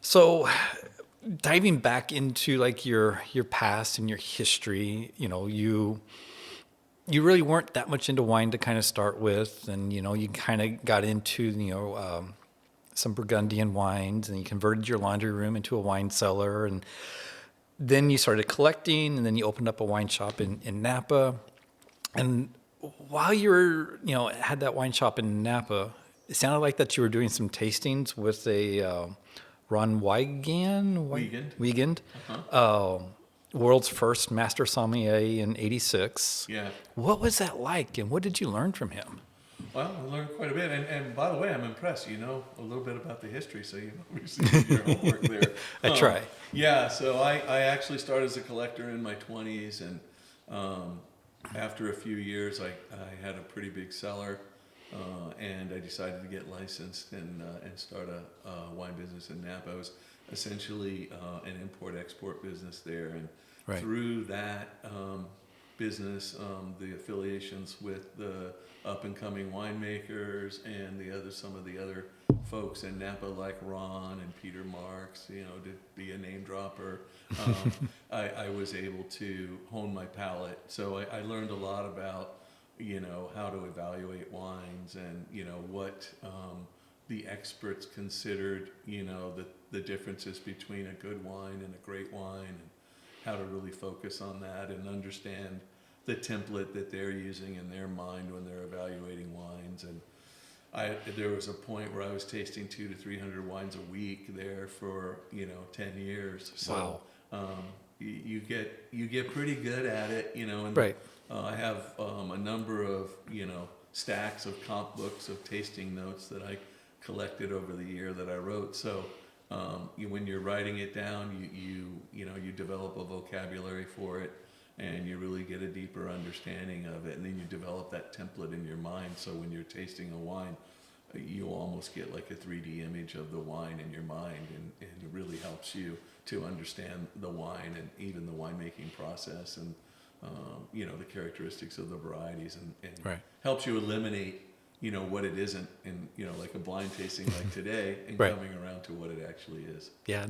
So diving back into like your past and your history, you really weren't that much into wine to kind of start with, and you kind of got into some Burgundian wines, and you converted your laundry room into a wine cellar, and then you started collecting, and then you opened up a wine shop in Napa. And while you were, had that wine shop in Napa, it sounded like that you were doing some tastings with a Ron Weigand, Weekend. Wiegand, Uh-huh. uh, world's first Master Sommelier in '86. Yeah. What was that like, and what did you learn from him? Well, I learned quite a bit. And by the way, I'm impressed. You know a little bit about the history, so you obviously did your homework there. I try. Yeah, so I actually started as a collector in my 20s, and after a few years, I had a pretty big cellar, and I decided to get licensed and start a wine business in Napa. I was essentially an import-export business there, and Right. through that business, the affiliations with the up-and-coming winemakers and some of the other folks in Napa like Ron and Peter Marks, to be a name dropper, I was able to hone my palate. So I learned a lot about, how to evaluate wines and, what the experts considered, the differences between a good wine and a great wine, and how to really focus on that and understand the template that they're using in their mind when they're evaluating wines. And there was a point where I was tasting 200 to 300 wines a week there for 10 years. So you get pretty good at it, And Right. I have a number of stacks of comp books of tasting notes that I collected over the year that I wrote. So when you're writing it down, you develop a vocabulary for it, and you really get a deeper understanding of it, and then you develop that template in your mind. So when you're tasting a wine, you almost get like a 3D image of the wine in your mind, and it really helps you to understand the wine and even the winemaking process, and the characteristics of the varieties, and Right. helps you eliminate what it isn't, and like a blind tasting like today, and Right. coming around to what it actually is. Yeah.